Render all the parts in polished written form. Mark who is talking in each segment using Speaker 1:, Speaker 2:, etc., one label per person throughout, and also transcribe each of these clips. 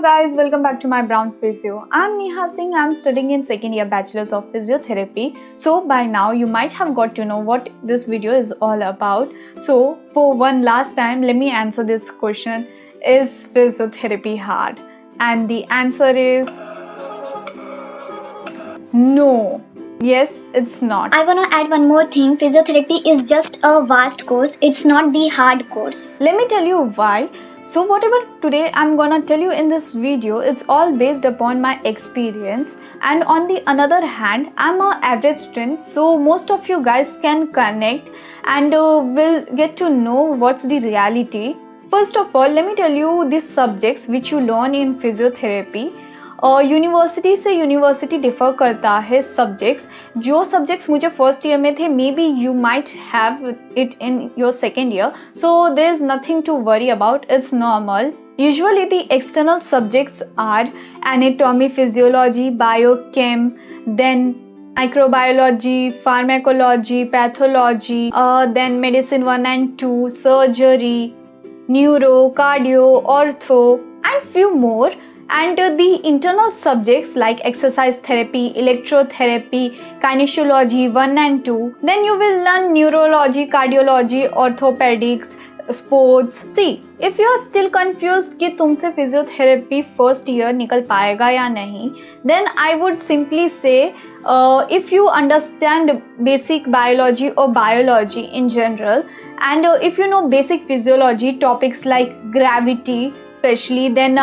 Speaker 1: guys, welcome back to my Brown Physio. I'm Neha Singh. I'm studying in second year Bachelor's of Physiotherapy. So by now you might have got to know what this video is all about. So for one last time, let me answer this question. Is physiotherapy hard? And the answer is no. Yes, it's not.
Speaker 2: I wanna add one more thing. Physiotherapy is just a vast course. It's not the hard course.
Speaker 1: Let me tell you why. So whatever today I'm gonna tell you in this video, it's all based upon my experience, and on the another hand, I'm a average student, so most of you guys can connect and will get to know what's the reality. First of all, let me tell you the subjects which you learn in physiotherapy. University से university differ करता है subjects. जो subjects मुझे first year में थे, maybe you might have it in your second year, so there is nothing to worry about. It's normal. Usually the external subjects are anatomy, physiology, biochem, then microbiology, pharmacology, pathology, then medicine 1 and 2, surgery, neuro, cardio, ortho, and few more. And the internal subjects like exercise therapy, electrotherapy, kinesiology 1 and 2. Then you will learn neurology, cardiology, orthopedics, sports. See, if you are still confused कि तुमसे physiotherapy first year निकल पाएगा या नहीं, then I would simply say if you understand basic biology or biology in general, and if you know basic physiology topics like gravity especially, then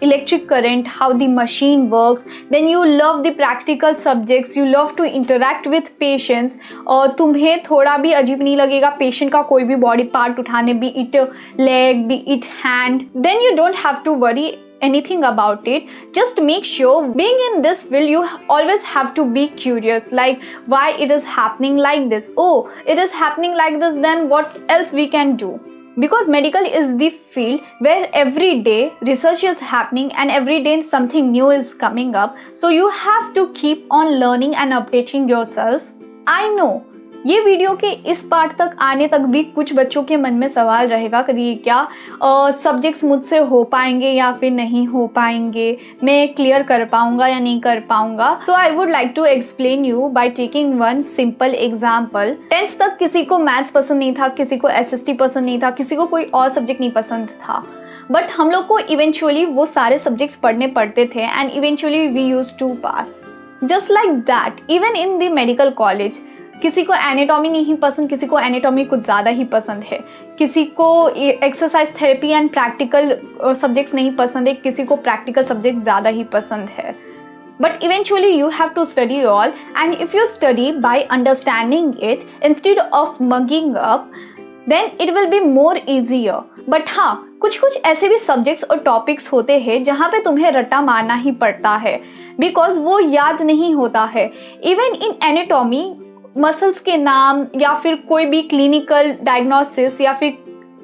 Speaker 1: electric current, how the machine works, then you love the practical subjects, you love to interact with patients, और तुम्हें थोड़ा भी अजीब नहीं लगेगा patient का कोई भी बॉडी पार्ट उठाने, be it leg, be it hand, then you don't have to worry anything about it. Just make sure being in this field you always have to be curious, like why it is happening like this. Oh, it is happening like this, then what else we can do? Because medical is the field where every day research is happening and every day something new is coming up, so you have to keep on learning and updating yourself. I know ये video के इस part तक आने तक भी कुछ बच्चों के मन में सवाल रहेगा कि ये क्या सब्जेक्ट्स मुझसे हो पाएंगे या फिर नहीं हो पाएंगे, मैं क्लियर कर पाऊंगा या नहीं कर पाऊंगा. तो I would like to explain you by taking one simple example. 10th तक किसी को मैथ्स पसंद नहीं था, किसी को SST पसंद नहीं था, किसी को कोई और सब्जेक्ट नहीं पसंद था, बट हम लोग को इवेंचुअली वो सारे सब्जेक्ट्स पढ़ने पड़ते थे and eventually we used to pass. Just like that even in the medical college, किसी को एनाटॉमी नहीं पसंद, किसी को एनाटॉमी कुछ ज़्यादा ही पसंद है, किसी को exercise therapy and practical subjects नहीं पसंद है, किसी को प्रैक्टिकल सब्जेक्ट ज़्यादा ही पसंद है. But eventually you have to study all, and if you study by understanding it instead of mugging up, then it will be more easier. But हाँ, कुछ ऐसे भी सब्जेक्ट्स और टॉपिक्स होते हैं जहाँ पे तुम्हें रट्टा मारना ही पड़ता है, बिकॉज वो याद नहीं होता है. इवन इन एनाटॉमी मसल्स के नाम या फिर कोई भी क्लिनिकल डायग्नोसिस या फिर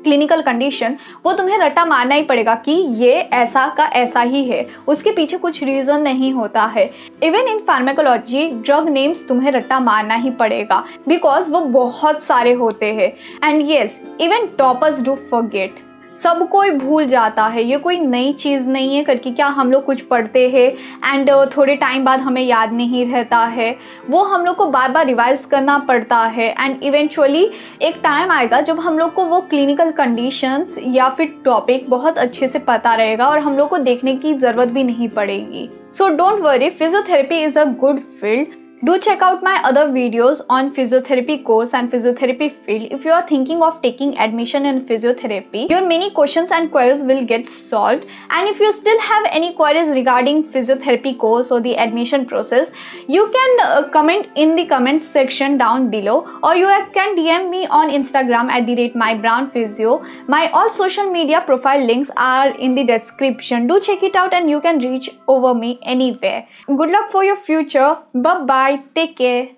Speaker 1: क्लिनिकल कंडीशन, वो तुम्हें रट्टा मारना ही पड़ेगा कि ये ऐसा का ऐसा ही है, उसके पीछे कुछ रीज़न नहीं होता है. Even in pharmacology drug names तुम्हें रट्टा मारना ही पड़ेगा बिकॉज वो बहुत सारे होते हैं. And yes, even toppers do forget. सब कोई भूल जाता है, ये कोई नई चीज़ नहीं है करके क्या हम लोग कुछ पढ़ते हैं एंड थोड़े टाइम बाद हमें याद नहीं रहता है. वो हम लोग को बार बार रिवाइज करना पड़ता है एंड इवेंचुअली एक टाइम आएगा जब हम लोग को वो क्लिनिकल कंडीशंस या फिर टॉपिक बहुत अच्छे से पता रहेगा और हम लोग को देखने की ज़रूरत भी नहीं पड़ेगी. So don't worry, physiotherapy is a good field. Do check out my other videos on physiotherapy course and physiotherapy field if you are thinking of taking admission in physiotherapy. Your many questions and queries will get solved, and if you still have any queries regarding physiotherapy course or the admission process, you can comment in the comments section down below, or you can DM me on Instagram at @mybrownphysio. My all social media profile links are in the description. Do check it out and you can reach over me anywhere. Good luck for your future. Bye bye. Take care.